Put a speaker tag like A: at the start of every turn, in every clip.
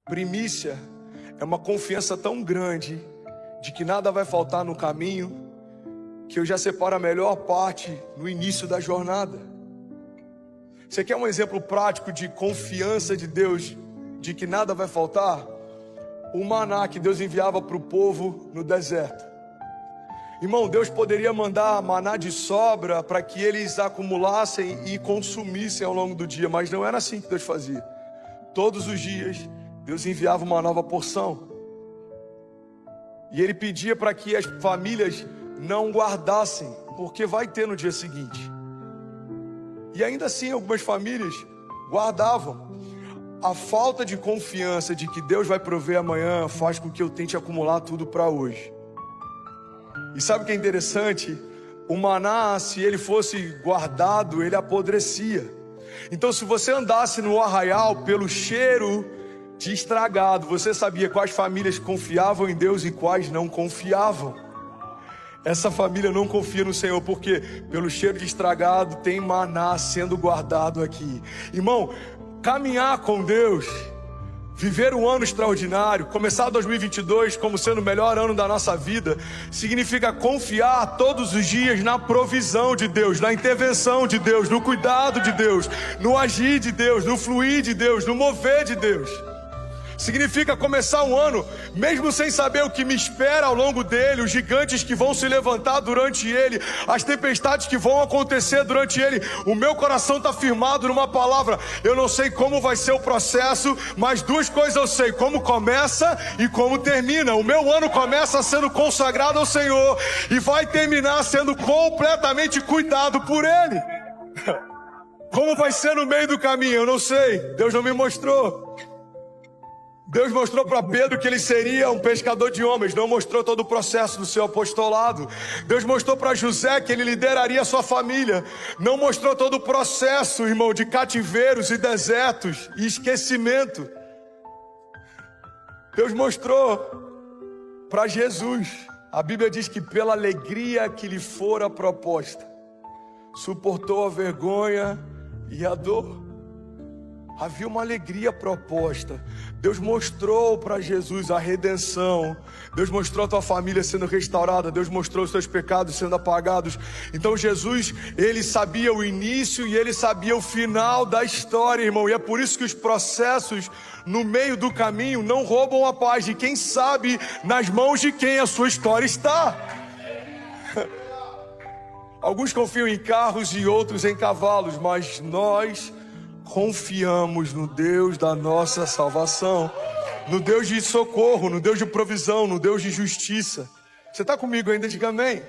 A: Primícia é uma confiança tão grande de que nada vai faltar no caminho, que eu já separo a melhor parte no início da jornada. Você quer um exemplo prático de confiança de Deus, de que nada vai faltar? O maná que Deus enviava para o povo no deserto. Irmão, Deus poderia mandar maná de sobra para que eles acumulassem e consumissem ao longo do dia, mas não era assim que Deus fazia. Todos os dias, Deus enviava uma nova porção. E Ele pedia para que as famílias não guardassem, porque vai ter no dia seguinte. E ainda assim, algumas famílias guardavam. A falta de confiança de que Deus vai prover amanhã faz com que eu tente acumular tudo para hoje. E sabe o que é interessante? O maná, se ele fosse guardado, ele apodrecia. Então, se você andasse no arraial pelo cheiro de estragado, você sabia quais famílias confiavam em Deus e quais não confiavam. Essa família não confia no Senhor, porque pelo cheiro de estragado tem maná sendo guardado aqui. Irmão, caminhar com Deus, viver um ano extraordinário, começar 2022 como sendo o melhor ano da nossa vida, significa confiar todos os dias na provisão de Deus, na intervenção de Deus, no cuidado de Deus, no agir de Deus, no fluir de Deus, no mover de Deus. Significa começar um ano, mesmo sem saber o que me espera ao longo dele, os gigantes que vão se levantar durante ele, as tempestades que vão acontecer durante ele. O meu coração está firmado numa palavra. Eu não sei como vai ser o processo, mas duas coisas eu sei: como começa e como termina. O meu ano começa sendo consagrado ao Senhor e vai terminar sendo completamente cuidado por Ele. Como vai ser no meio do caminho, eu não sei. Deus não me mostrou. Deus mostrou para Pedro que ele seria um pescador de homens, não mostrou todo o processo do seu apostolado. Deus mostrou para José que ele lideraria a sua família, não mostrou todo o processo, irmão, de cativeiros e desertos e esquecimento. Deus mostrou para Jesus. A Bíblia diz que pela alegria que lhe fora proposta, suportou a vergonha e a dor. Havia uma alegria proposta. Deus mostrou para Jesus a redenção. Deus mostrou a tua família sendo restaurada. Deus mostrou os teus pecados sendo apagados. Então Jesus, ele sabia o início e ele sabia o final da história, irmão. E é por isso que os processos no meio do caminho não roubam a paz de quem sabe nas mãos de quem a sua história está. Alguns confiam em carros e outros em cavalos, mas nós confiamos no Deus da nossa salvação, no Deus de socorro, no Deus de provisão, no Deus de justiça. Você está comigo ainda? Diga amém.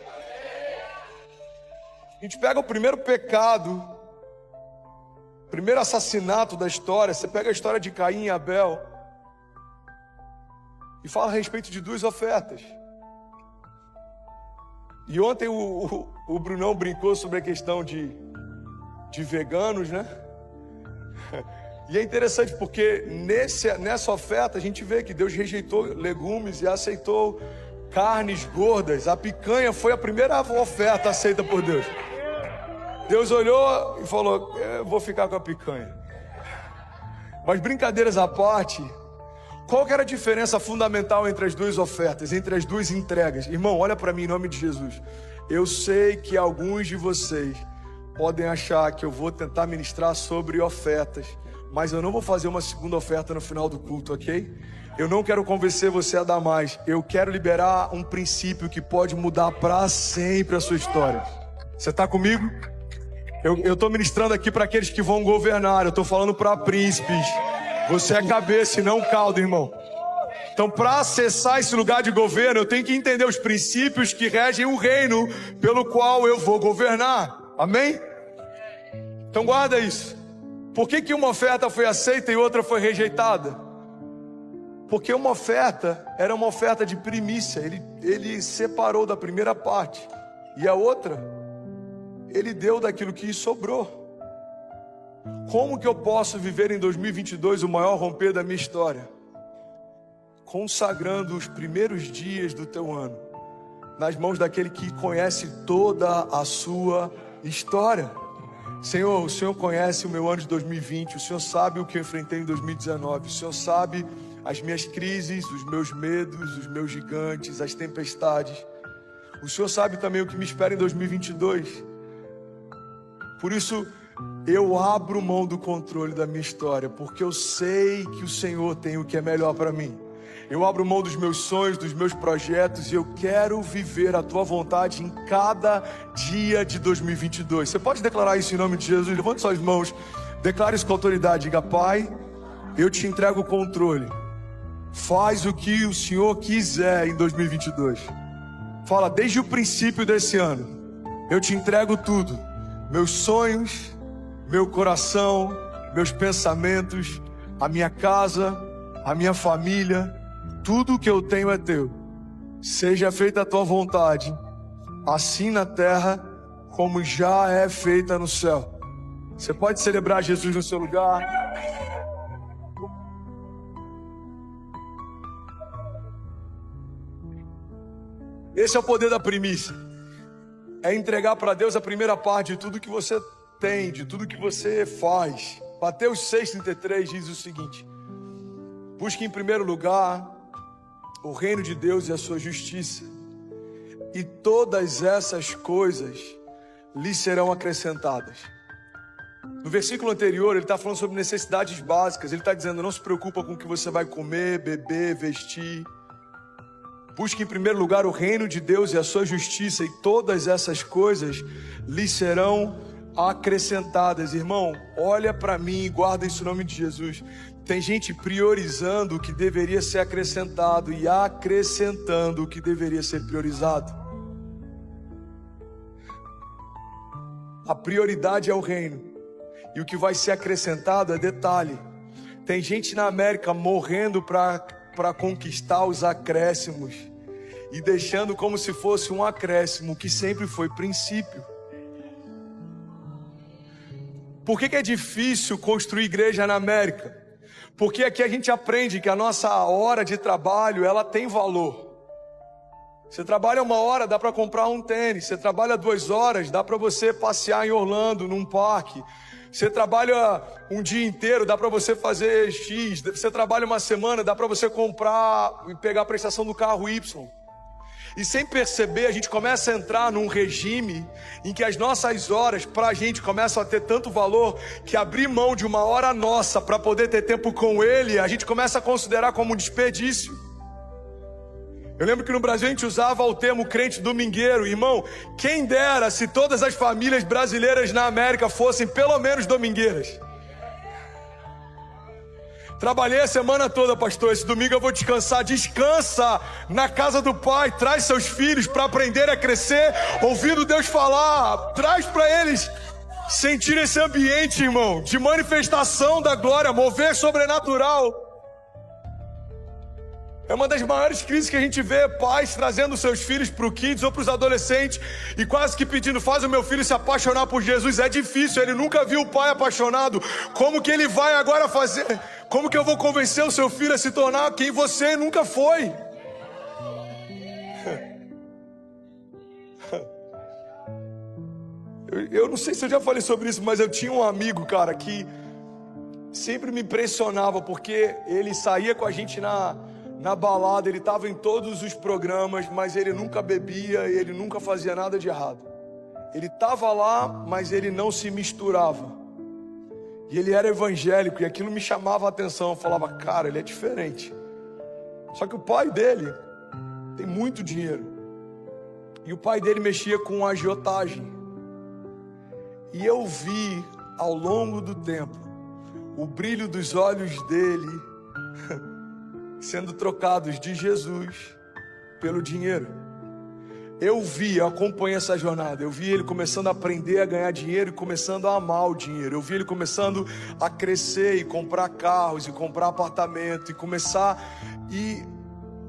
A: A gente pega o primeiro pecado, o primeiro assassinato da história. Você pega a história de Caim e Abel e fala a respeito de duas ofertas. E ontem o Brunão brincou sobre a questão de veganos, né? E é interessante porque nessa oferta a gente vê que Deus rejeitou legumes e aceitou carnes gordas. A picanha foi a primeira oferta aceita por Deus. Deus olhou e falou: eu vou ficar com a picanha. Mas brincadeiras à parte, qual que era a diferença fundamental entre as duas ofertas, entre as duas entregas? Irmão, olha para mim em nome de Jesus. Eu sei que alguns de vocês podem achar que eu vou tentar ministrar sobre ofertas, mas eu não vou fazer uma segunda oferta no final do culto, ok? Eu não quero convencer você a dar mais. Eu quero liberar um princípio que pode mudar para sempre a sua história. Você está comigo? Eu estou ministrando aqui para aqueles que vão governar. Eu estou falando para príncipes. Você é cabeça e não cauda, irmão. Então, para acessar esse lugar de governo, eu tenho que entender os princípios que regem o reino pelo qual eu vou governar. Amém? Então guarda isso. Por que uma oferta foi aceita e outra foi rejeitada? Porque uma oferta era uma oferta de primícia. Ele separou da primeira parte. E a outra, ele deu daquilo que sobrou. Como que eu posso viver em 2022 o maior romper da minha história? Consagrando os primeiros dias do teu ano nas mãos daquele que conhece toda a sua história. Senhor, o Senhor conhece o meu ano de 2020, o Senhor sabe o que eu enfrentei em 2019, o Senhor sabe as minhas crises, os meus medos, os meus gigantes, as tempestades. O Senhor sabe também o que me espera em 2022. Por isso, eu abro mão do controle da minha história, porque eu sei que o Senhor tem o que é melhor para mim. Eu abro mão dos meus sonhos, dos meus projetos, e eu quero viver a Tua vontade em cada dia de 2022. Você pode declarar isso em nome de Jesus? Levante suas mãos, declare isso com autoridade. Diga: Pai, eu te entrego o controle. Faz o que o Senhor quiser em 2022. Fala: desde o princípio desse ano, eu te entrego tudo. Meus sonhos, meu coração, meus pensamentos, a minha casa, a minha família, tudo que eu tenho é teu. Seja feita a tua vontade, assim na terra como já é feita no céu. Você pode celebrar Jesus no seu lugar. Esse é o poder da primícia. É entregar para Deus a primeira parte de tudo que você tem, de tudo que você faz. Mateus 6,33 diz o seguinte: busque em primeiro lugar o reino de Deus e a sua justiça, e todas essas coisas lhe serão acrescentadas. No versículo anterior, ele está falando sobre necessidades básicas. Ele está dizendo: não se preocupa com o que você vai comer, beber, vestir. Busque em primeiro lugar o reino de Deus e a sua justiça, e todas essas coisas lhe serão acrescentadas. Irmão, olha para mim e guarda isso em nome de Jesus. Tem gente priorizando o que deveria ser acrescentado e acrescentando o que deveria ser priorizado. A prioridade é o reino, e o que vai ser acrescentado é detalhe. Tem gente na América morrendo para conquistar os acréscimos e deixando como se fosse um acréscimo que sempre foi princípio. Por que é difícil construir igreja na América? Porque aqui a gente aprende que a nossa hora de trabalho, ela tem valor. Você trabalha 1 hora, dá para comprar um tênis. Você trabalha 2 horas, dá para você passear em Orlando, num parque. Você trabalha um dia inteiro, dá para você fazer X. Você trabalha 1 semana, dá para você comprar e pegar a prestação do carro Y. E sem perceber, a gente começa a entrar num regime em que as nossas horas, para a gente, começam a ter tanto valor, que abrir mão de 1 hora nossa para poder ter tempo com Ele, a gente começa a considerar como um desperdício. Eu lembro que no Brasil a gente usava o termo crente domingueiro. Irmão, quem dera se todas as famílias brasileiras na América fossem pelo menos domingueiras. Trabalhei a semana toda, pastor. Esse domingo eu vou descansar. Descansa na casa do Pai. Traz seus filhos para aprender a crescer, ouvindo Deus falar. Traz para eles sentir esse ambiente, irmão, de manifestação da glória, mover sobrenatural. É uma das maiores crises que a gente vê, pais trazendo seus filhos para o kids ou para os adolescentes e quase que pedindo: faz o meu filho se apaixonar por Jesus. É difícil, ele nunca viu o pai apaixonado. Como que ele vai agora fazer? Como que eu vou convencer o seu filho a se tornar quem você nunca foi? Eu não sei se eu já falei sobre isso, mas eu tinha um amigo, cara, que sempre me impressionava, porque ele saía com a gente na balada, ele estava em todos os programas, mas ele nunca bebia e ele nunca fazia nada de errado. Ele estava lá, mas ele não se misturava. E ele era evangélico e aquilo me chamava a atenção. Eu falava: cara, ele é diferente. Só que o pai dele tem muito dinheiro. E o pai dele mexia com agiotagem. E eu vi ao longo do tempo o brilho dos olhos dele sendo trocados de Jesus pelo dinheiro. Eu acompanhei essa jornada. Eu vi ele começando a aprender a ganhar dinheiro e começando a amar o dinheiro. Eu vi ele começando a crescer e comprar carros e comprar apartamento e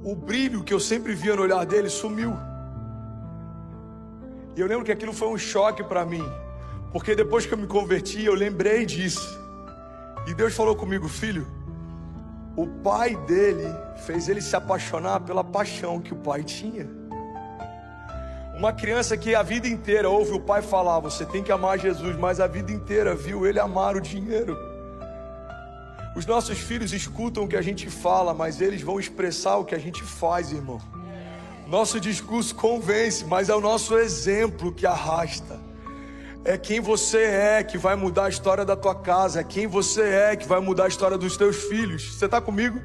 A: o brilho que eu sempre via no olhar dele sumiu. E eu lembro que aquilo foi um choque para mim, porque depois que eu me converti, eu lembrei disso. E Deus falou comigo: filho, o pai dele fez ele se apaixonar pela paixão que o pai tinha. Uma criança que a vida inteira ouve o pai falar: você tem que amar Jesus, mas a vida inteira viu ele amar o dinheiro. Os nossos filhos escutam o que a gente fala, mas eles vão expressar o que a gente faz, irmão. Nosso discurso convence, mas é o nosso exemplo que arrasta. É quem você é que vai mudar a história da tua casa. É quem você é que vai mudar a história dos teus filhos. Você está comigo?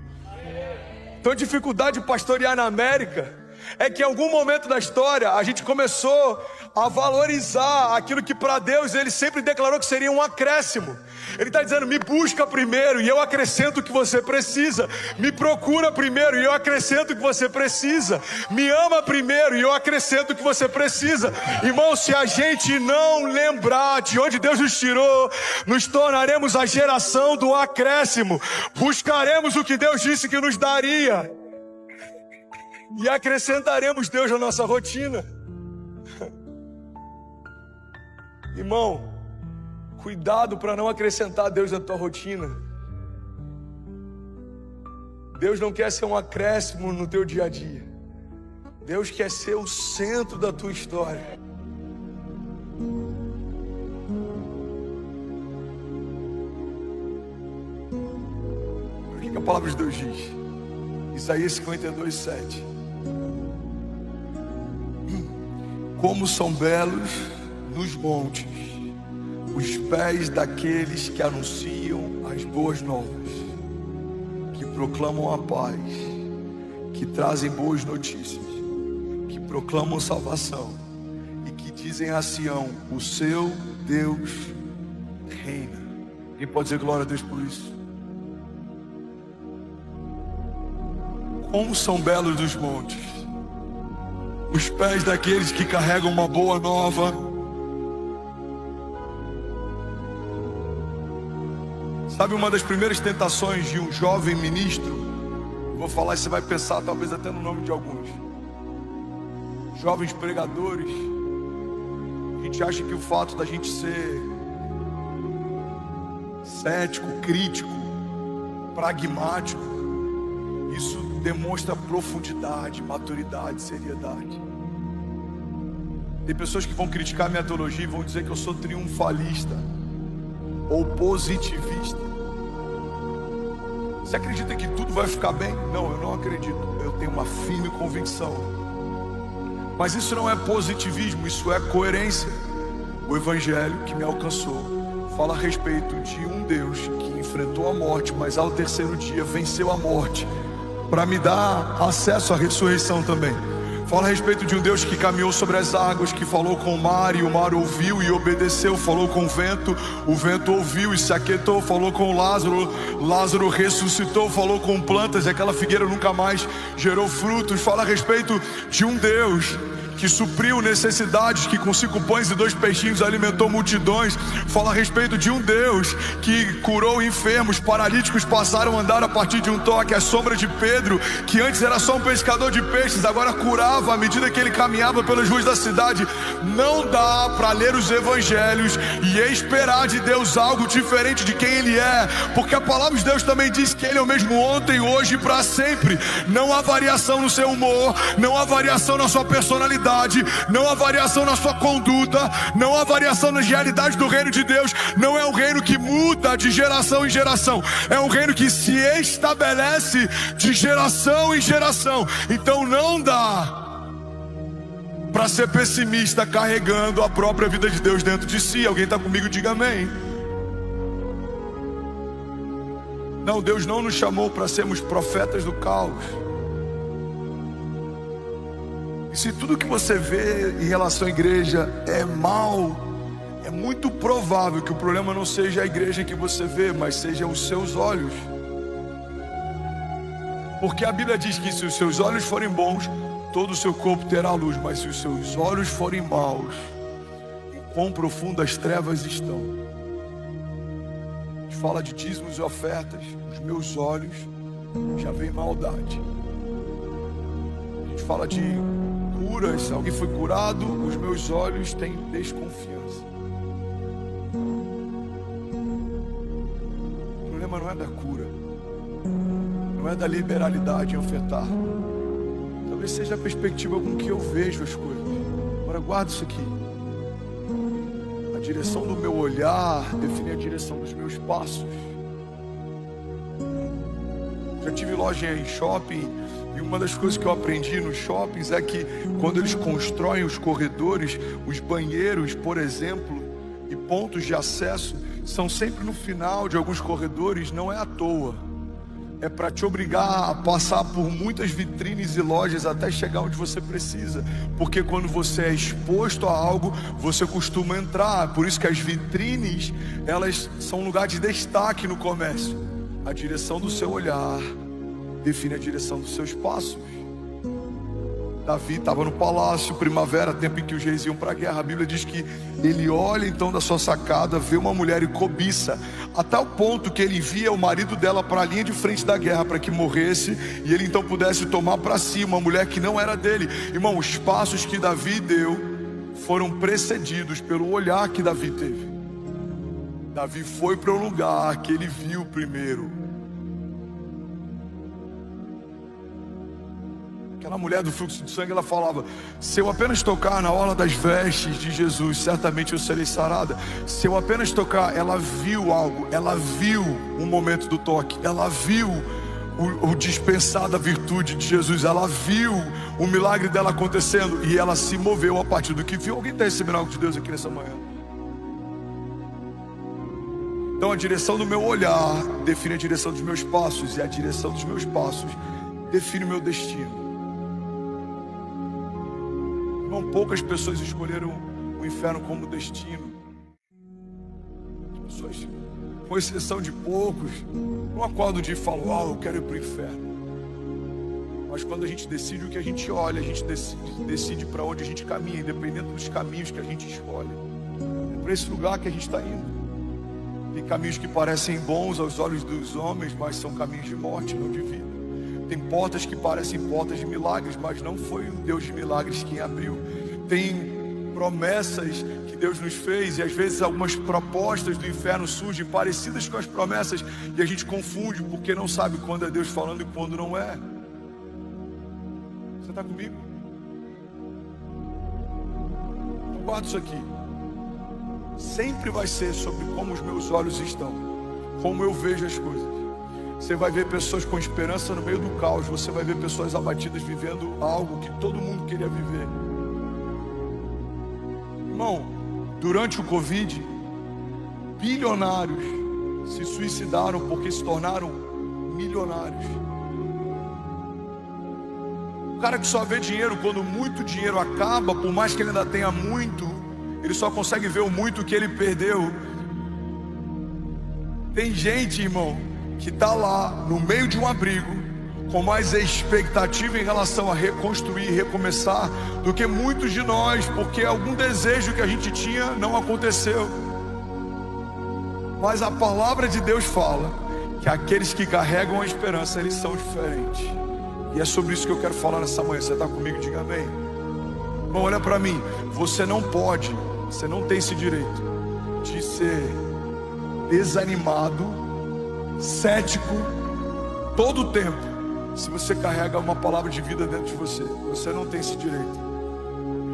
A: Então, a dificuldade de pastorear na América é que em algum momento da história a gente começou a valorizar aquilo que para Deus Ele sempre declarou que seria um acréscimo. Ele está dizendo: me busca primeiro e eu acrescento o que você precisa. Me procura primeiro e eu acrescento o que você precisa. Me ama primeiro e eu acrescento o que você precisa. Irmão, se a gente não lembrar de onde Deus nos tirou, nos tornaremos a geração do acréscimo. Buscaremos o que Deus disse que nos daria e acrescentaremos Deus na nossa rotina. Irmão, cuidado para não acrescentar Deus na tua rotina. Deus não quer ser um acréscimo no teu dia a dia. Deus quer ser o centro da tua história. Olha o que a palavra de Deus diz. Isaías 52, 7. Como são belos nos montes os pés daqueles que anunciam as boas novas, que proclamam a paz, que trazem boas notícias, que proclamam salvação e que dizem a Sião: o seu Deus reina. Quem pode dizer glória a Deus por isso? Como são belos os montes os pés daqueles que carregam uma boa nova. Sabe, uma das primeiras tentações de um jovem ministro, vou falar e você vai pensar talvez até no nome de alguns jovens pregadores. A gente acha que o fato da gente ser cético, crítico, pragmático, isso demonstra profundidade, maturidade, seriedade. Tem pessoas que vão criticar a minha teologia e vão dizer que eu sou triunfalista ou positivista. Você acredita que tudo vai ficar bem? Não, eu não acredito. Eu tenho uma firme convicção. Mas isso não é positivismo, isso é coerência. O evangelho que me alcançou fala a respeito de um Deus que enfrentou a morte, mas ao terceiro dia venceu a morte para me dar acesso à ressurreição também. Fala a respeito de um Deus que caminhou sobre as águas, que falou com o mar e o mar ouviu e obedeceu. Falou com o vento ouviu e se aquietou. Falou com Lázaro, Lázaro ressuscitou. Falou com plantas e aquela figueira nunca mais gerou frutos. Fala a respeito de um Deus que supriu necessidades, que com 5 pães e 2 peixinhos alimentou multidões. Fala a respeito de um Deus que curou enfermos, paralíticos passaram a andar a partir de um toque. A sombra de Pedro, que antes era só um pescador de peixes, agora curava à medida que ele caminhava pelas ruas da cidade. Não dá para ler os evangelhos e esperar de Deus algo diferente de quem Ele é, porque a palavra de Deus também diz que Ele é o mesmo ontem, hoje e para sempre. Não há variação no seu humor, não há variação na sua personalidade, não há variação na sua conduta, não há variação nas realidades do reino de Deus. Não é um reino que muda de geração em geração, é um reino que se estabelece de geração em geração. Então não dá para ser pessimista carregando a própria vida de Deus dentro de si. Alguém está comigo? Diga amém. Não, Deus não nos chamou para sermos profetas do caos. E se tudo que você vê em relação à igreja é mal, é muito provável que o problema não seja a igreja que você vê, mas seja os seus olhos. Porque a Bíblia diz que se os seus olhos forem bons, todo o seu corpo terá luz. Mas se os seus olhos forem maus, quão profundas trevas estão. A gente fala de dízimos e ofertas, os meus olhos já veem maldade. A gente fala de curas, alguém foi curado, os meus olhos têm desconfiança. O problema não é da cura, não é da liberalidade em ofertar. Talvez seja a perspectiva com que eu vejo as coisas. Agora guarda isso aqui. A direção do meu olhar define a direção dos meus passos. Já tive loja em shopping e uma das coisas que eu aprendi nos shoppings é que quando eles constroem os corredores, os banheiros, por exemplo, e pontos de acesso, são sempre no final de alguns corredores, não é à toa. É para te obrigar a passar por muitas vitrines e lojas até chegar onde você precisa. Porque quando você é exposto a algo, você costuma entrar. Por isso que as vitrines, elas são um lugar de destaque no comércio. A direção do seu olhar define a direção dos seus passos. Davi estava no palácio, primavera, tempo em que os reis iam para a guerra. A Bíblia diz que ele olha então da sua sacada, vê uma mulher e cobiça, a tal ponto que ele envia o marido dela para a linha de frente da guerra para que morresse, e ele então pudesse tomar para si uma mulher que não era dele. Irmão, os passos que Davi deu foram precedidos pelo olhar que Davi teve. Davi foi para o lugar que ele viu primeiro. Aquela mulher do fluxo de sangue, ela falava: se eu apenas tocar na orla das vestes de Jesus, certamente eu serei sarada. Se eu apenas tocar, ela viu algo, ela viu o momento do toque, ela viu o dispensar da virtude de Jesus, ela viu o milagre dela acontecendo e ela se moveu a partir do que viu. Alguém tem esse milagre de Deus aqui nessa manhã? Então a direção do meu olhar define a direção dos meus passos, e a direção dos meus passos define o meu destino. Poucas pessoas escolheram o inferno como destino. As pessoas, com exceção de poucos, não acordam um dia e falam: eu quero ir para o inferno. Mas quando a gente decide o que a gente olha, a gente decide para onde a gente caminha, independente dos caminhos que a gente escolhe. É para esse lugar que a gente está indo. Tem caminhos que parecem bons aos olhos dos homens, mas são caminhos de morte, não de vida. Tem portas que parecem portas de milagres, mas não foi o Deus de milagres quem abriu. Tem promessas que Deus nos fez, e às vezes algumas propostas do inferno surgem parecidas com as promessas, e a gente confunde porque não sabe quando é Deus falando e quando não é. Você está comigo? Então guarda isso aqui. Sempre vai ser sobre como os meus olhos estão, como eu vejo as coisas. Você vai ver pessoas com esperança no meio do caos. Você vai ver pessoas abatidas vivendo algo que todo mundo queria viver. Irmão, durante o Covid, bilionários se suicidaram porque se tornaram milionários. O cara que só vê dinheiro quando muito dinheiro acaba, por mais que ele ainda tenha muito, ele só consegue ver o muito que ele perdeu. Tem gente, irmão, que está lá no meio de um abrigo com mais expectativa em relação a reconstruir e recomeçar do que muitos de nós, porque algum desejo que a gente tinha não aconteceu. Mas a palavra de Deus fala que aqueles que carregam a esperança, eles são diferentes. E é sobre isso que eu quero falar nessa manhã. Você está comigo? Diga amém. Bom, olha para mim. Você não pode, você não tem esse direito de ser desanimado, cético todo o tempo, se você carrega uma palavra de vida dentro de você. Você não tem esse direito.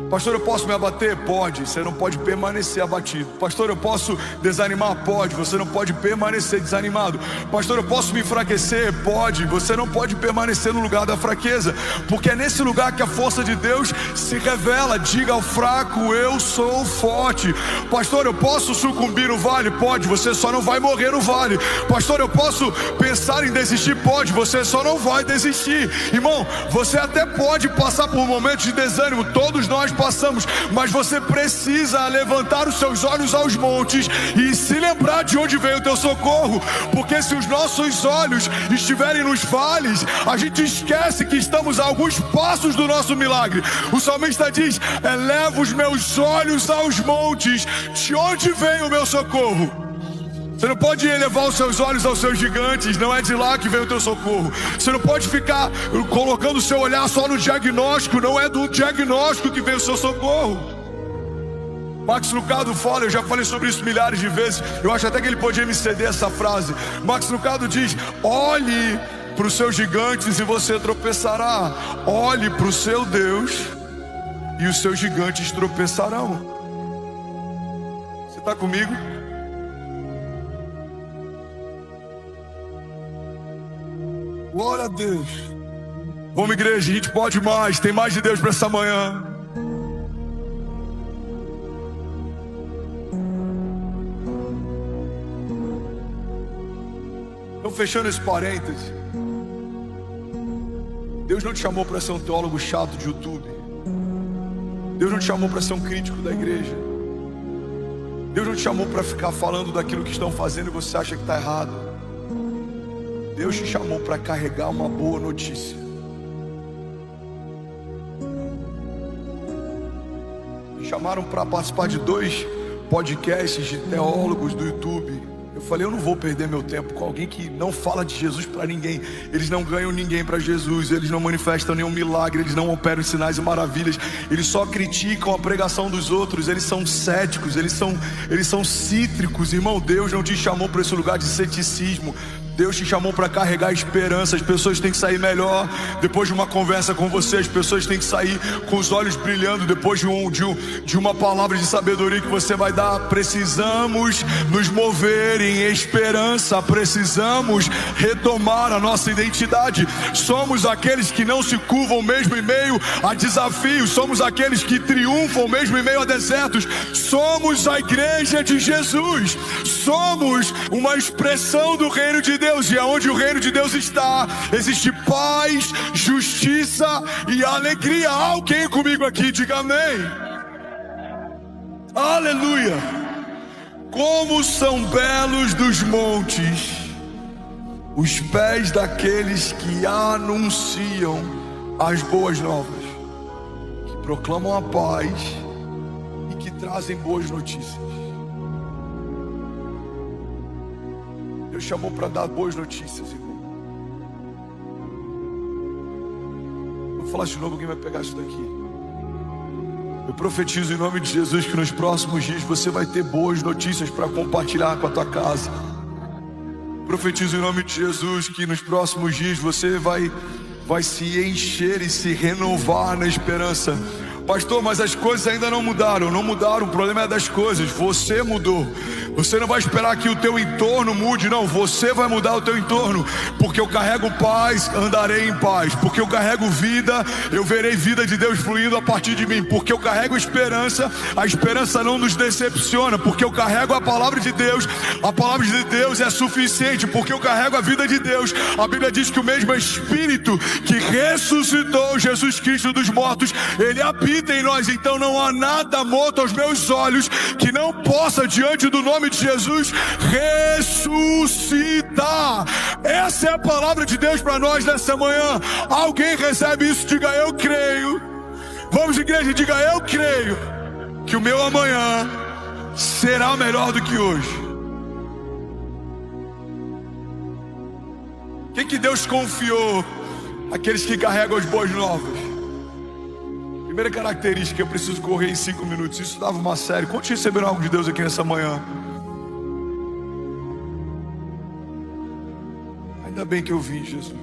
A: Pastor, eu posso me abater? Pode. Você não pode permanecer abatido. Pastor, eu posso desanimar? Pode. Você não pode permanecer desanimado. Pastor, eu posso me enfraquecer? Pode. Você não pode permanecer no lugar da fraqueza, porque é nesse lugar que a força de Deus se revela. Diga ao fraco: eu sou forte. Pastor, eu posso sucumbir no vale? Pode. Você só não vai morrer no vale. Pastor, eu posso pensar em desistir? Pode. Você só não vai desistir. Irmão, você até pode passar por momentos de desânimo. Todos nós passamos, mas você precisa levantar os seus olhos aos montes e se lembrar de onde veio o teu socorro, porque se os nossos olhos estiverem nos vales, a gente esquece que estamos a alguns passos do nosso milagre. O salmista diz: eleva os meus olhos aos montes, de onde vem o meu socorro? Você não pode elevar os seus olhos aos seus gigantes, não é de lá que vem o teu socorro. Você não pode ficar colocando o seu olhar só no diagnóstico, não é do diagnóstico que vem o seu socorro. Max Lucado fala, eu já falei sobre isso milhares de vezes, eu acho até que ele podia me ceder essa frase. Max Lucado diz: olhe para os seus gigantes e você tropeçará. Olhe para o seu Deus e os seus gigantes tropeçarão. Você está comigo? Glória a Deus. Vamos, igreja, a gente pode mais. Tem mais de Deus para essa manhã. Então, fechando esse parêntese, Deus não te chamou para ser um teólogo chato de YouTube. Deus não te chamou para ser um crítico da igreja. Deus não te chamou para ficar falando daquilo que estão fazendo e você acha que está errado. Deus te chamou para carregar uma boa notícia. Me chamaram para participar de 2 podcasts de teólogos do YouTube. Eu falei, eu não vou perder meu tempo com alguém que não fala de Jesus para ninguém. Eles não ganham ninguém para Jesus, eles não manifestam nenhum milagre, eles não operam sinais e maravilhas, eles só criticam a pregação dos outros, eles são céticos, eles são cítricos. Irmão, Deus não te chamou para esse lugar de ceticismo. Deus te chamou para carregar esperança. As pessoas têm que sair melhor depois de uma conversa com você. As pessoas têm que sair com os olhos brilhando depois de uma palavra de sabedoria que você vai dar. Precisamos nos mover em esperança. Precisamos retomar a nossa identidade. Somos aqueles que não se curvam mesmo em meio a desafios. Somos aqueles que triunfam mesmo em meio a desertos. Somos a igreja de Jesus. Somos uma expressão do reino de Deus. E aonde o reino de Deus está, existe paz, justiça e alegria. Alguém comigo aqui, diga amém. Aleluia. Como são belos dos montes os pés daqueles que anunciam as boas novas, que proclamam a paz e que trazem boas notícias. Deus chamou para dar boas notícias, irmão. Vou falar de novo, alguém vai pegar isso daqui. Eu profetizo em nome de Jesus que nos próximos dias você vai ter boas notícias para compartilhar com a tua casa. Profetizo em nome de Jesus que nos próximos dias você vai se encher e se renovar na esperança. Pastor, mas as coisas ainda não mudaram. Não mudaram, o problema é das coisas. Você mudou. Você não vai esperar que o teu entorno mude, não. Você vai mudar o teu entorno. Porque eu carrego paz, andarei em paz. Porque eu carrego vida, eu verei vida de Deus fluindo a partir de mim. Porque eu carrego esperança, a esperança não nos decepciona. Porque eu carrego a palavra de Deus é suficiente. Porque eu carrego a vida de Deus. A Bíblia diz que o mesmo Espírito que ressuscitou Jesus Cristo dos mortos, Ele habita em nós. Então não há nada morto aos meus olhos que não possa, diante do nome de Jesus, ressuscitar. Essa é a palavra de Deus para nós nessa manhã. Alguém recebe isso? Diga eu creio. Vamos, igreja, diga eu creio que o meu amanhã será melhor do que hoje. O que Deus confiou àqueles que carregam as boas novas? Primeira característica, eu preciso correr em 5 minutos. Isso dava uma série. Quantos receberam algo de Deus aqui nessa manhã? Ainda bem que eu vim, Jesus.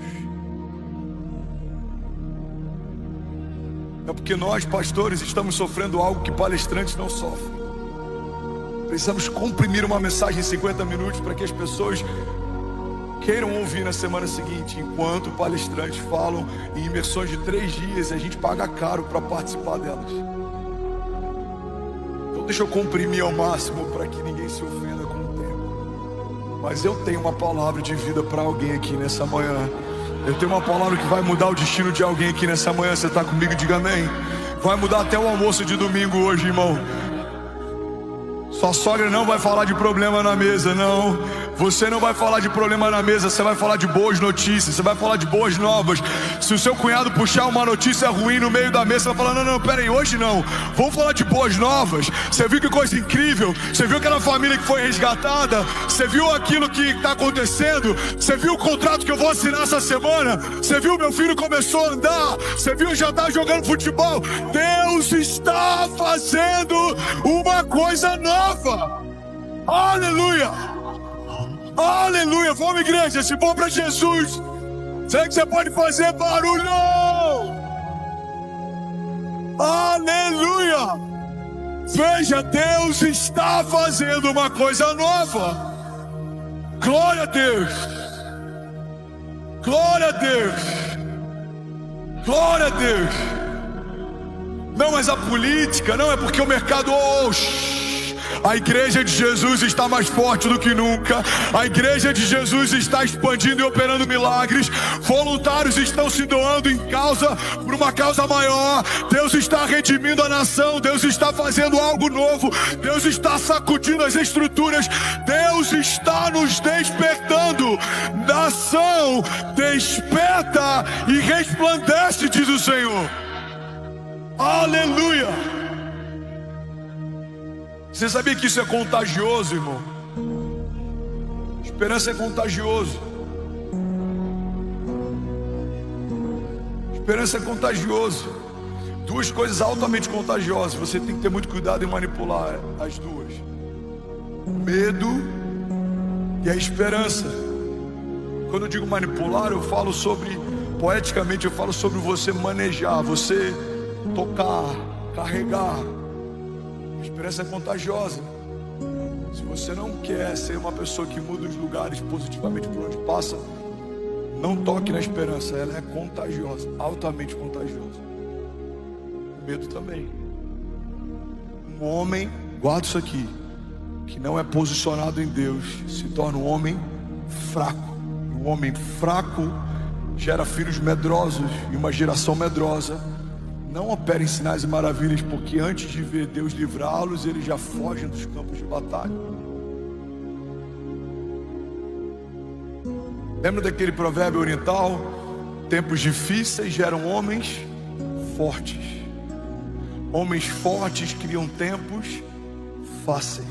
A: É porque nós, pastores, estamos sofrendo algo que palestrantes não sofrem. Precisamos comprimir uma mensagem em 50 minutos para que as pessoas queiram ouvir na semana seguinte, enquanto palestrantes falam em imersões de 3 dias e a gente paga caro para participar delas. Então deixa eu comprimir ao máximo para que ninguém se ofenda com o tempo. Mas eu tenho uma palavra de vida para alguém aqui nessa manhã. Eu tenho uma palavra que vai mudar o destino de alguém aqui nessa manhã. Você está comigo? Diga amém. Vai mudar até o almoço de domingo hoje, irmão. Sua sogra não vai falar de problema na mesa, não. Você não vai falar de problema na mesa, você vai falar de boas notícias, você vai falar de boas novas. Se o seu cunhado puxar uma notícia ruim no meio da mesa, você vai falar, não, peraí, hoje não. Vamos falar de boas novas. Você viu que coisa incrível? Você viu aquela família que foi resgatada? Você viu aquilo que está acontecendo? Você viu o contrato que eu vou assinar essa semana? Você viu meu filho começou a andar? Você viu já tá jogando futebol? Deus está fazendo uma coisa nova. Aleluia! Aleluia, vamos igreja, se for para Jesus, será que você pode fazer barulho? Aleluia, veja, Deus está fazendo uma coisa nova. Glória a Deus, Glória a Deus. Glória a Deus. Não, mas a política, não, é porque o mercado... A igreja de Jesus está mais forte do que nunca. A igreja de Jesus está expandindo e operando milagres. Voluntários estão se doando por uma causa maior. Deus está redimindo a nação. Deus está fazendo algo novo. Deus está sacudindo as estruturas. Deus está nos despertando. Nação, desperta e resplandece, diz o Senhor. Aleluia. Você sabia que isso é contagioso, irmão? Esperança é contagioso. Esperança é contagioso. Duas coisas altamente contagiosas. Você tem que ter muito cuidado em manipular as duas: o medo e a esperança. Quando eu digo manipular, eu falo sobre, poeticamente, eu falo sobre você manejar, você tocar, carregar. A esperança é contagiosa. Se você não quer ser uma pessoa que muda os lugares positivamente por onde passa, não toque na esperança. Ela é contagiosa, altamente contagiosa. O medo também. Um homem, guarda isso aqui, que não é posicionado em Deus, se torna um homem fraco. Um homem fraco gera filhos medrosos, e uma geração medrosa não opera em sinais e maravilhas, porque antes de ver Deus livrá-los, eles já fogem dos campos de batalha. Lembra daquele provérbio oriental? Tempos difíceis geram homens fortes. Homens fortes criam tempos fáceis.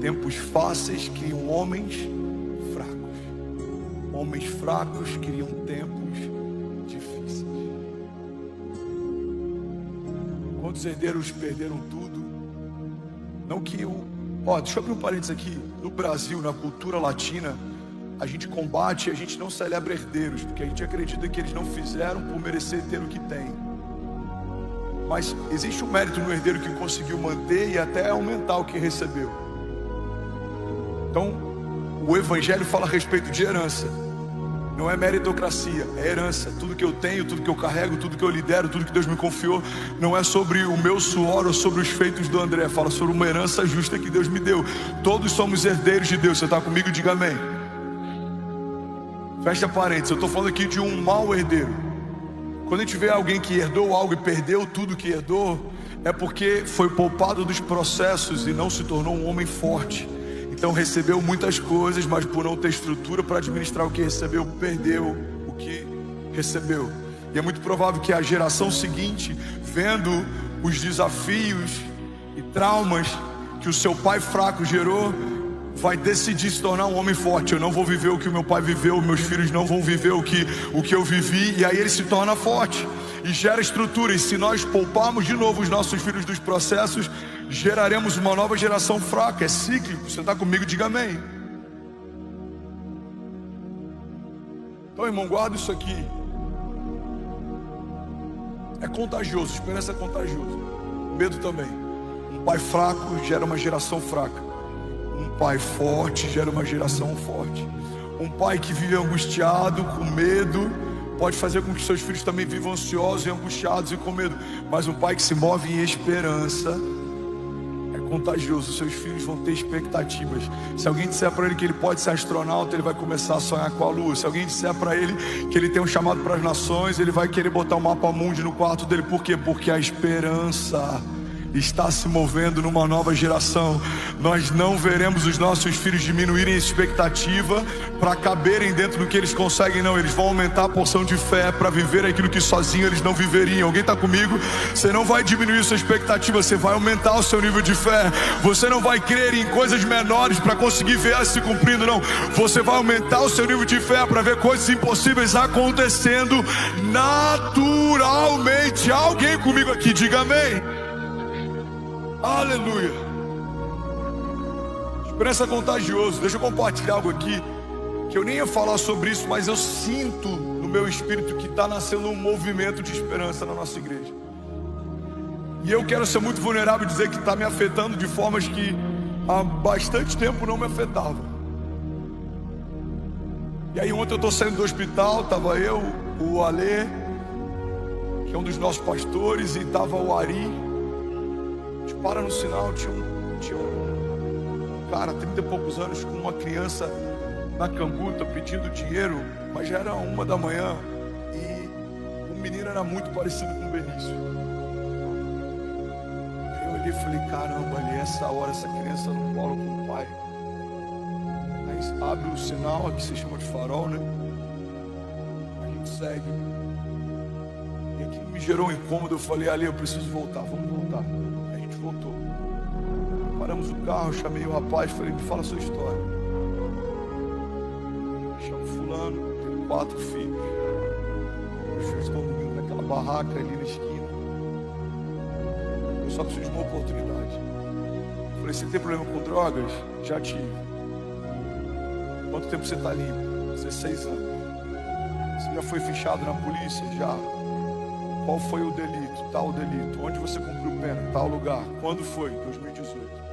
A: Tempos fáceis criam homens fracos. Homens fracos criam tempos difíceis. Quantos herdeiros perderam tudo? Não que eu... deixa eu abrir um parênteses aqui. No Brasil, na cultura latina, a gente combate, a gente não celebra herdeiros, porque a gente acredita que eles não fizeram por merecer ter o que tem. Mas existe um mérito no herdeiro que conseguiu manter e até aumentar o que recebeu. Então, o Evangelho fala a respeito de herança. Não é meritocracia, é herança. Tudo que eu tenho, tudo que eu carrego, tudo que eu lidero, tudo que Deus me confiou, não é sobre o meu suor ou sobre os feitos do André. Fala sobre uma herança justa que Deus me deu. Todos somos herdeiros de Deus. Você está comigo? Diga amém. Fecha parênteses. Eu estou falando aqui de um mau herdeiro. Quando a gente vê alguém que herdou algo e perdeu tudo que herdou, é porque foi poupado dos processos e não se tornou um homem forte. Então recebeu muitas coisas, mas por não ter estrutura para administrar o que recebeu, perdeu o que recebeu. E é muito provável que a geração seguinte, vendo os desafios e traumas que o seu pai fraco gerou, vai decidir se tornar um homem forte. Eu não vou viver o que o meu pai viveu, meus filhos não vão viver o que eu vivi. E aí ele se torna forte e gera estrutura. E se nós pouparmos de novo os nossos filhos dos processos, geraremos uma nova geração fraca. É cíclico. Você está comigo? Diga amém. Então, irmão, guarda isso aqui. É contagioso. Esperança é contagioso. Medo também. Um pai fraco gera uma geração fraca. Um pai forte gera uma geração forte. Um pai que vive angustiado, com medo, pode fazer com que seus filhos também vivam ansiosos e angustiados e com medo. Mas um pai que se move em esperança é contagioso. Seus filhos vão ter expectativas. Se alguém disser para ele que ele pode ser astronauta, ele vai começar a sonhar com a lua. Se alguém disser para ele que ele tem um chamado para as nações, ele vai querer botar um mapa mundi no quarto dele. Por quê? Porque a esperança está se movendo numa nova geração. Nós não veremos os nossos filhos diminuírem a expectativa para caberem dentro do que eles conseguem, não. Eles vão aumentar a porção de fé para viver aquilo que sozinho eles não viveriam. Alguém está comigo? Você não vai diminuir sua expectativa, você vai aumentar o seu nível de fé. Você não vai crer em coisas menores para conseguir ver elas se cumprindo, não. Você vai aumentar o seu nível de fé para ver coisas impossíveis acontecendo naturalmente. Alguém comigo aqui? Diga amém. Aleluia. Esperança é contagioso. Deixa eu compartilhar algo aqui, que eu nem ia falar sobre isso, mas eu sinto no meu espírito que está nascendo um movimento de esperança na nossa igreja. E eu quero ser muito vulnerável e dizer que está me afetando de formas que há bastante tempo não me afetava. E aí ontem eu estou saindo do hospital, tava eu, o Alê, que é um dos nossos pastores, e tava o Ari. A gente para no sinal, tinha um cara, 30 e poucos anos, com uma criança na cambuta pedindo dinheiro, mas já era 1 da manhã e o menino era muito parecido com o Benício. Eu olhei e falei, caramba, ali essa hora essa criança no colo com o pai. Aí abre o sinal, aqui se chama de farol, né? A gente segue. E aquilo me gerou um incômodo, eu falei, ali eu preciso voltar, vamos voltar. Aí a gente voltou. Paramos o carro, chamei o rapaz, falei, me fala a sua história. Chamo fulano, tenho 4 filhos. Os filhos estão dormindo naquela barraca ali na esquina. Eu só preciso de uma oportunidade. Falei, você tem problema com drogas? Já tive. Quanto tempo você está limpo? 16 anos. Você já foi fichado na polícia? Já. Qual foi o delito? Tal delito. Onde você cumpriu pena? Tal lugar. Quando foi? 2018.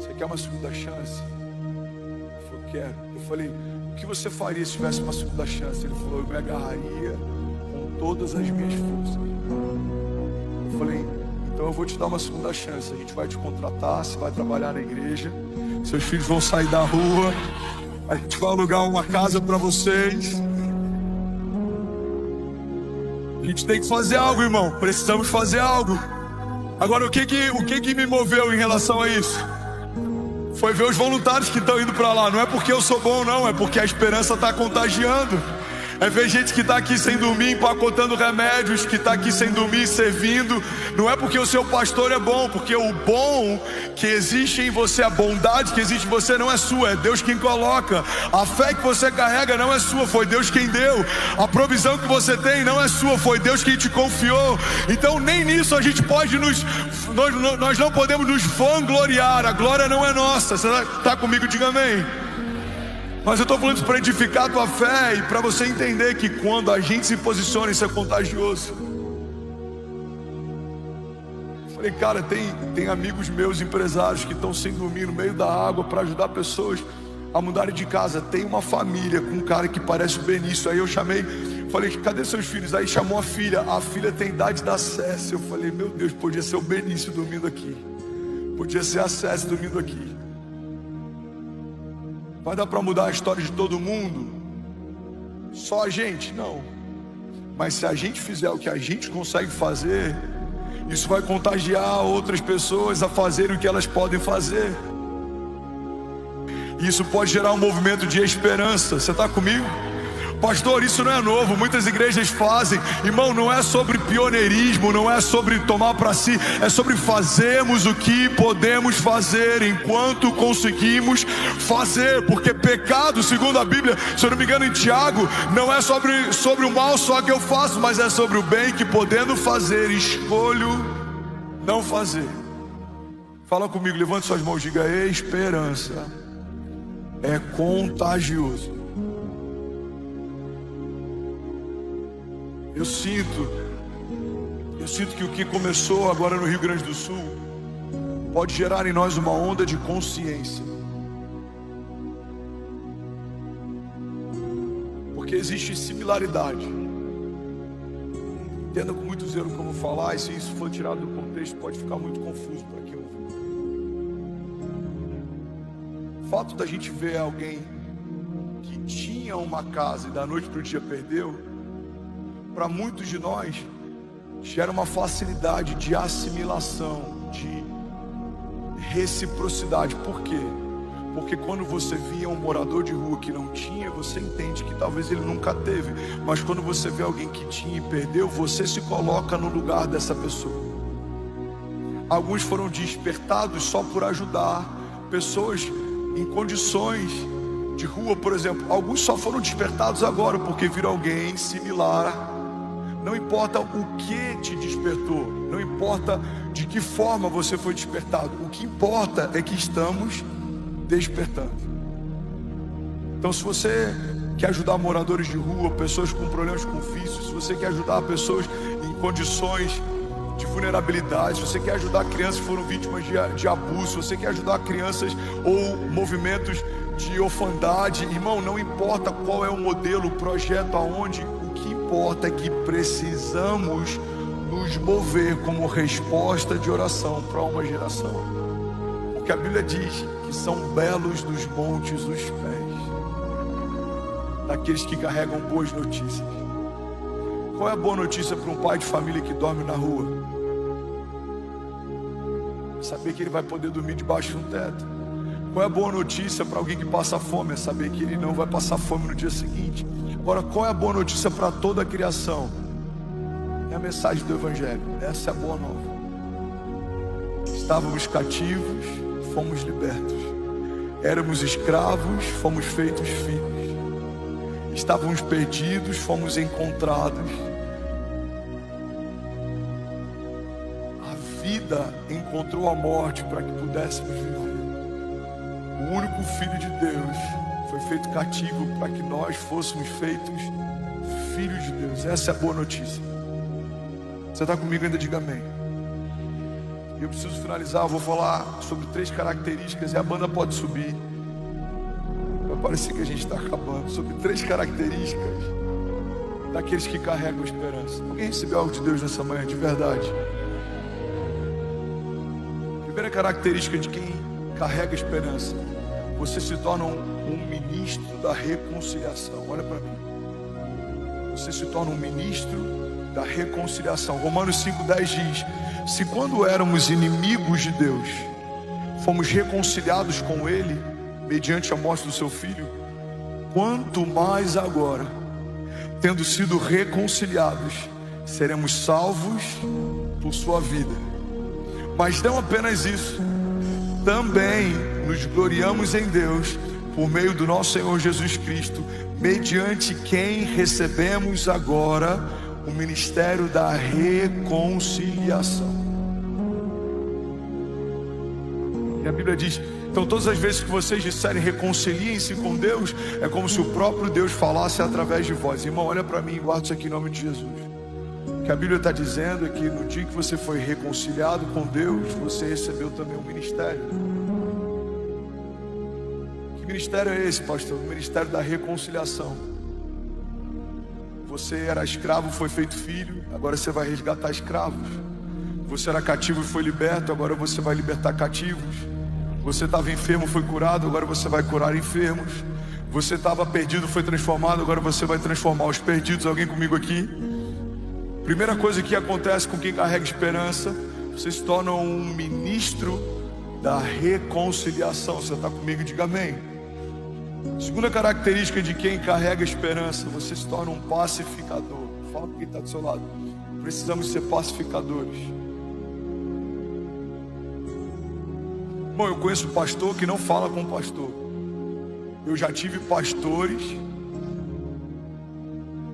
A: Você quer uma segunda chance? Ele falou, quero. Eu falei, o que você faria se tivesse uma segunda chance? Ele falou, eu me agarraria com todas as minhas forças. Eu falei, então eu vou te dar uma segunda chance. A gente vai te contratar, você vai trabalhar na igreja, seus filhos vão sair da rua, a gente vai alugar uma casa para vocês. A gente tem que fazer algo, irmão. Precisamos fazer algo. Agora, o que me moveu em relação a isso? Foi ver os voluntários que estão indo para lá. Não é porque eu sou bom, não. É porque a esperança está contagiando. É ver gente que está aqui sem dormir, empacotando remédios, que está aqui sem dormir, servindo. Não é porque o seu pastor é bom, porque o bom que existe em você, a bondade que existe em você não é sua, é Deus quem coloca. A fé que você carrega não é sua, foi Deus quem deu. A provisão que você tem não é sua, foi Deus quem te confiou. Então nem nisso a gente pode nós não podemos nos vangloriar. A glória não é nossa. Você está comigo? Diga amém. Mas eu estou falando isso para edificar a tua fé e para você entender que quando a gente se posiciona, isso é contagioso. Falei, cara, tem amigos meus empresários que estão sem dormir no meio da água para ajudar pessoas a mudarem de casa. Tem uma família com um cara que parece o Benício. Aí eu chamei, falei, cadê seus filhos? Aí chamou a filha tem idade da Cécia. Eu falei, meu Deus, podia ser o Benício dormindo aqui, podia ser a Cécia dormindo aqui. Vai dar para mudar a história de todo mundo? Só a gente? Não. Mas se a gente fizer o que a gente consegue fazer, isso vai contagiar outras pessoas a fazerem o que elas podem fazer. E isso pode gerar um movimento de esperança. Você está comigo? Pastor, isso não é novo, muitas igrejas fazem. Irmão, não é sobre pioneirismo, não é sobre tomar para si, é sobre fazermos o que podemos fazer enquanto conseguimos fazer. Porque pecado, segundo a Bíblia, se eu não me engano em Tiago, não é sobre o mal só que eu faço, mas é sobre o bem que, podendo fazer, escolho não fazer. Fala comigo, levante suas mãos, diga: esperança é contagioso. Eu sinto que o que começou agora no Rio Grande do Sul pode gerar em nós uma onda de consciência. Porque existe similaridade. Entenda com muito zelo como falar, e se isso for tirado do contexto pode ficar muito confuso para quem ouve. O fato da gente ver alguém que tinha uma casa e da noite para o dia perdeu, para muitos de nós gera uma facilidade de assimilação, de reciprocidade. Por quê? Porque quando você via um morador de rua que não tinha, você entende que talvez ele nunca teve. Mas quando você vê alguém que tinha e perdeu, você se coloca no lugar dessa pessoa. Alguns foram despertados só por ajudar pessoas em condições de rua, por exemplo. Alguns só foram despertados agora porque viram alguém similar. Não importa o que te despertou, não importa de que forma você foi despertado, o que importa é que estamos despertando. Então, se você quer ajudar moradores de rua, pessoas com problemas com vícios, se você quer ajudar pessoas em condições de vulnerabilidade, se você quer ajudar crianças que foram vítimas de abuso, se você quer ajudar crianças ou movimentos de orfandade. Irmão, não importa qual é o modelo, o projeto, aonde, o que importa é que precisamos nos mover como resposta de oração para uma geração. Porque a Bíblia diz que são belos nos montes os pés daqueles que carregam boas notícias. Qual é a boa notícia para um pai de família que dorme na rua? Saber que ele vai poder dormir debaixo de um teto. Qual é a boa notícia para alguém que passa fome? É saber que ele não vai passar fome no dia seguinte. Agora, qual é a boa notícia para toda a criação? É a mensagem do Evangelho. Essa é a boa nova. Estávamos cativos, fomos libertos. Éramos escravos, fomos feitos filhos. Estávamos perdidos, fomos encontrados. A vida encontrou a morte para que pudéssemos viver. O único Filho de Deus foi feito cativo para que nós fôssemos feitos filhos de Deus. Essa é a boa notícia. Você está comigo ainda? Diga amém. Eu preciso finalizar, eu vou falar sobre 3 características e a banda pode subir. Vai parecer que a gente está acabando. Sobre 3 características daqueles que carregam esperança. Alguém recebeu algo de Deus nessa manhã, de verdade? Primeira característica de quem carrega esperança: você se torna um ministro da reconciliação. Olha para mim. Você se torna um ministro da reconciliação. Romanos 5,10 diz: se quando éramos inimigos de Deus, fomos reconciliados com Ele mediante a morte do seu Filho, quanto mais agora, tendo sido reconciliados, seremos salvos por sua vida. Mas não apenas isso, também nos gloriamos em Deus por meio do nosso Senhor Jesus Cristo, mediante quem recebemos agora o ministério da reconciliação. E a Bíblia diz: então todas as vezes que vocês disserem reconciliem-se com Deus, é como se o próprio Deus falasse através de vós. Irmão, olha para mim e guarda isso aqui em nome de Jesus. O que a Bíblia está dizendo é que no dia que você foi reconciliado com Deus, você recebeu também um ministério. Que ministério é esse, pastor? O ministério da reconciliação. Você era escravo, foi feito filho, agora você vai resgatar escravos. Você era cativo e foi liberto, agora você vai libertar cativos. Você estava enfermo, foi curado, agora você vai curar enfermos. Você estava perdido, foi transformado, agora você vai transformar os perdidos. Alguém comigo aqui? Primeira coisa que acontece com quem carrega esperança: você se torna um ministro da reconciliação. Você está comigo? Diga amém. Segunda característica de quem carrega esperança: você se torna um pacificador. Fala com quem está do seu lado. Precisamos ser pacificadores. Bom, eu conheço pastor que não fala com pastor. Eu já tive pastores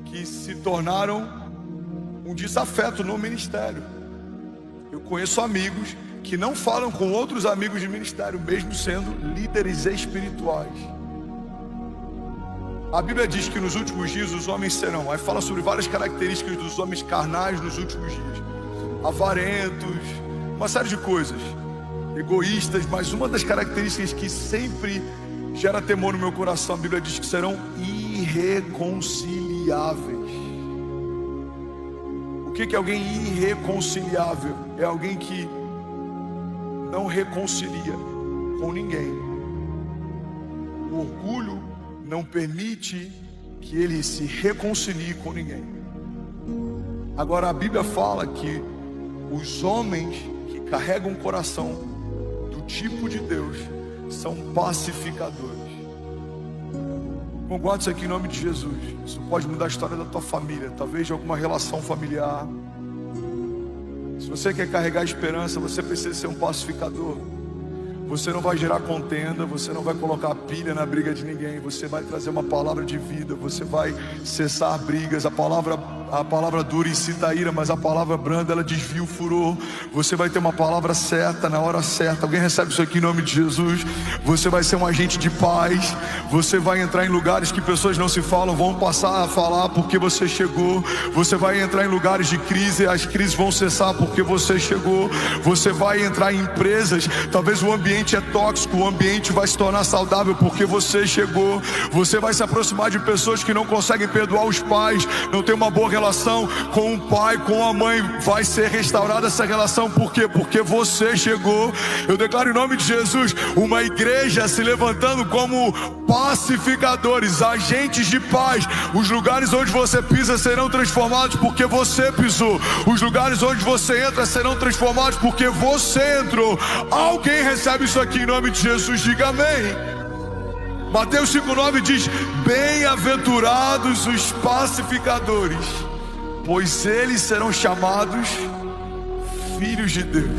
A: que se tornaram um desafeto no ministério. Eu conheço amigos que não falam com outros amigos de ministério, mesmo sendo líderes espirituais. A Bíblia diz que nos últimos dias os homens serão, aí fala sobre várias características dos homens carnais nos últimos dias: avarentos, uma série de coisas, egoístas. Mas uma das características que sempre gera temor no meu coração, a Bíblia diz que serão irreconciliáveis. O que é alguém irreconciliável? É alguém que não reconcilia com ninguém. O orgulho não permite que ele se reconcilie com ninguém. Agora a Bíblia fala que os homens que carregam o coração do tipo de Deus são pacificadores. Guarda isso aqui em nome de Jesus. Isso pode mudar a história da tua família, talvez de alguma relação familiar. Se você quer carregar esperança, você precisa ser um pacificador. Você não vai gerar contenda, você não vai colocar pilha na briga de ninguém. Você vai trazer uma palavra de vida, você vai cessar brigas. A palavra a palavra dura incita a ira, mas a palavra branda, ela desvia o furor. Você vai ter uma palavra certa, na hora certa. Alguém recebe isso aqui em nome de Jesus? Você vai ser um agente de paz. Você vai entrar em lugares que pessoas não se falam, vão passar a falar porque você chegou. Você vai entrar em lugares de crise, as crises vão cessar porque você chegou. Você vai entrar em empresas, talvez o ambiente é tóxico, o ambiente vai se tornar saudável porque você chegou. Você vai se aproximar de pessoas que não conseguem perdoar os pais, não tem uma boa relação com o pai, com a mãe. Vai ser restaurada essa relação, por quê? Porque você chegou. Eu declaro em nome de Jesus uma igreja se levantando como pacificadores, agentes de paz. Os lugares onde você pisa serão transformados porque você pisou. Os lugares onde você entra serão transformados porque você entrou. Alguém recebe isso aqui em nome de Jesus? Diga amém. Mateus 5,9 diz: bem-aventurados os pacificadores, pois eles serão chamados filhos de Deus.